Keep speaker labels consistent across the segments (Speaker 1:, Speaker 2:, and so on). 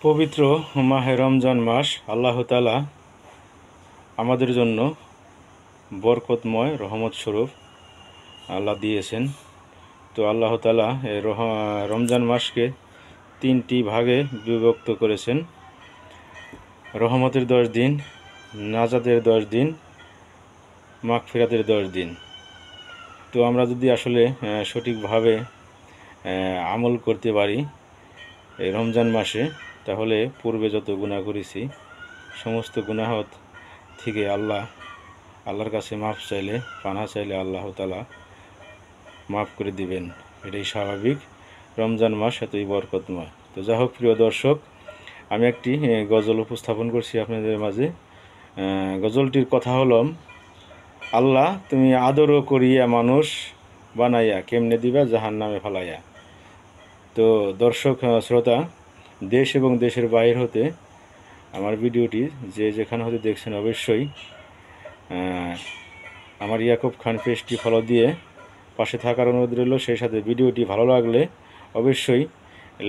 Speaker 1: পবিত্র মাহে রমজান মাস আল্লাহ তাআলা আমাদের জন্য বরকতময় রহমত স্বরূপ আল্লাহ দিয়েছেন। তো আল্লাহ তাআলা এই রমজান মাসকে 3টি ভাগে বিভক্ত করেছেন: রহমতের 10 দিন, নাজাতের 10 দিন, মাগফিরাতের 10 দিন। তো আমরা যদি আসলে সঠিকভাবে আমল করতে পারি এই রমজান মাসে, তাহলে পূর্বে যত গুনাহ করেছি সমস্ত গুনাহ থেকে আল্লাহর কাছে মাফ চাইলে, পানাহ চাইলে আল্লাহ তাআলা মাফ করে দিবেন। এটাই স্বাভাবিক। রমজান মাস এতই বরকতময়। তো যাই হোক, প্রিয় দর্শক, আমি একটি গজল উপস্থাপন করছি আপনাদের মাঝে। গজলটির কথা হলো: আল্লাহ তুমি আদরও করিয়া মানুষ বানাইয়া, কেমনে দিবা জাহান্নামে ফালাইয়া। তো দর্শক শ্রোতা, দেশ এবং দেশের বাইরে হতে আমার ভিডিওটি যে যেখানে হতে দেখছেন, অবশ্যই আমার ইয়াকুব খান পেজটি ফলো দিয়ে পাশে থাকার অনুরোধ রইল। সেই সাথে ভিডিওটি ভালো লাগলে অবশ্যই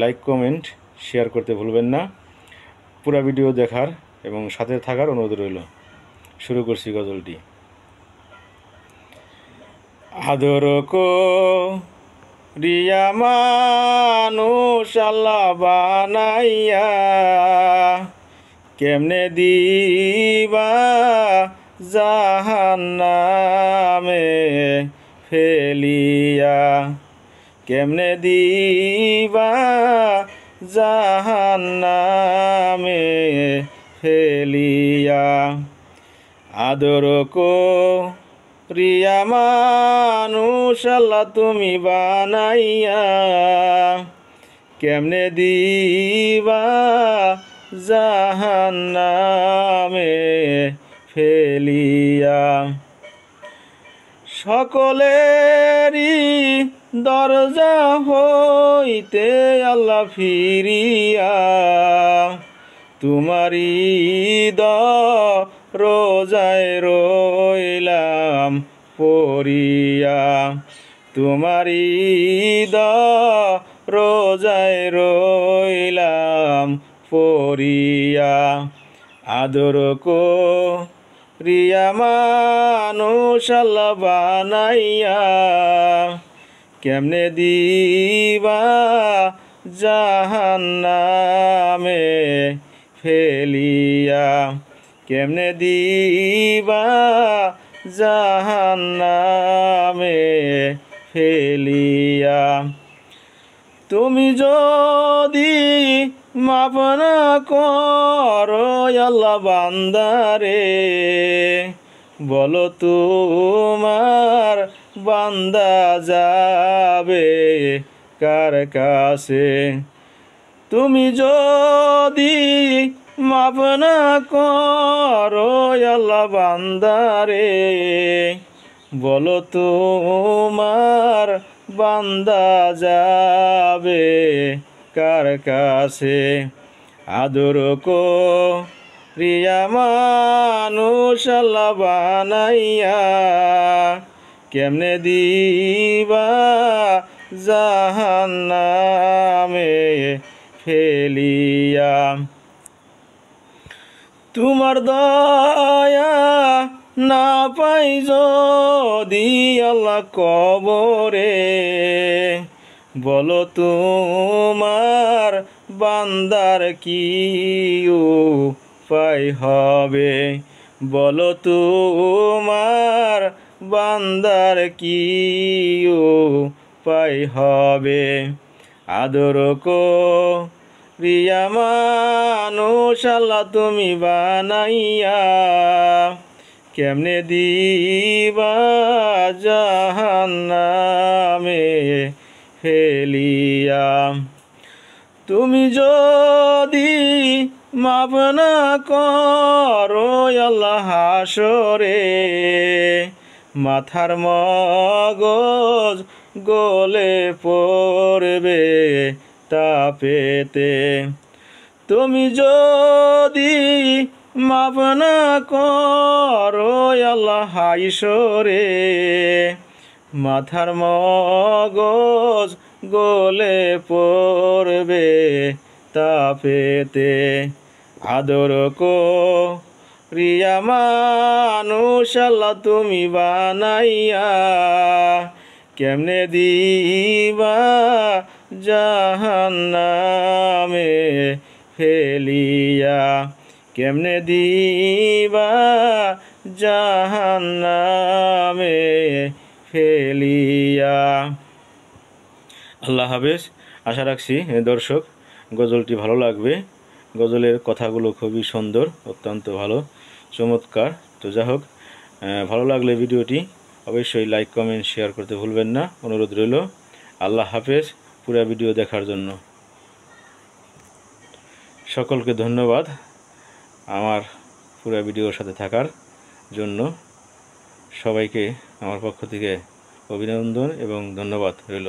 Speaker 1: লাইক, কমেন্ট, শেয়ার করতে ভুলবেন না। পুরো ভিডিও দেখার এবং সাথে থাকার অনুরোধ রইল। শুরু করছি গজলটি। আদর করিয়া মানুষ আল্লাহ বানাইয়া, কেমনে দিবা জাহান্নামে ফেলিয়া, কেমনে দিবা জাহান্নামে ফেলিয়া। আদর করিয়া মানুষ আল্লাহ তুমি বানাইয়া, কেমনে দিবা জাহান্নামে ফেলিয়া। সকলেরই দরজা হইতে আল্লাহ ফিরিয়া, তোমারি রোজায় রইলাম পড়িয়া, তোমারি রোজায় রইলাম পড়িয়া। আদর করিয়া মানুষ আল্লাহ বানাইয়া, কেমনে দিবা জাহান্নামে ফেলিয়া, কেমনে দিবা জাহান্নামে ফেলিয়া। তুমি যদি মাফ না করো আল্লাহ বান্দারে, বলো তোমার বান্দা যাবে কার কাছে। তুমি যদি মাফ না করো আল্লাহ বান্দারে, বলো তোমার বান্দা যাবে কার কাছে। আদর করিয়া মানুষ আল্লাহ বানাইয়া, কেমনে দিবা জাহান্নামে ফেলিয়া। তোমার দয়া না পাই যদি আল্লাহ কবরে, বলো তোমার বান্দার কি উপায় হবে, বলো তোমার বান্দার কি উপায় হবে। আদর করিয়া মানুষ আল্লাহ তুমি বানাইয়া, কেমনে দিবা জাহান্নামে ফেলিয়া। তুমি যদি মাফ না করো আল্লাহ হাসরে, মাথার মগজ গলে পড়বে তাপেতে। তুমি যদি মাফ না করো আল্লাহ হাসরে, মাথার মগজ গলে পড়বে তাপেতে আদর করিয়া মানুষ আল্লাহ তুমি বানাইয়া কেমনে দিবা জাহান্নামে ফেলিয়া কেমনে দিবা জাহান্নামে ফেলিয়া। আল্লাহ হাফেজ। আশা রাখছি দর্শক গজলটি ভালো লাগবে। গজলের কথাগুলো খুবই সুন্দর, অত্যন্ত ভালো, চমৎকার। তো যাই হোক, ভালো লাগলে ভিডিওটি অবশ্যই লাইক কমেন্ট শেয়ার করতে ভুলবেন না, অনুরোধ রইল। আল্লাহ হাফেজ। পুরো ভিডিও দেখার জন্য সকলকে ধন্যবাদ। আমার পুরো ভিডিওর সাথে থাকার জন্য সবাইকে আমার পক্ষ থেকে অভিনন্দন এবং ধন্যবাদ রইল।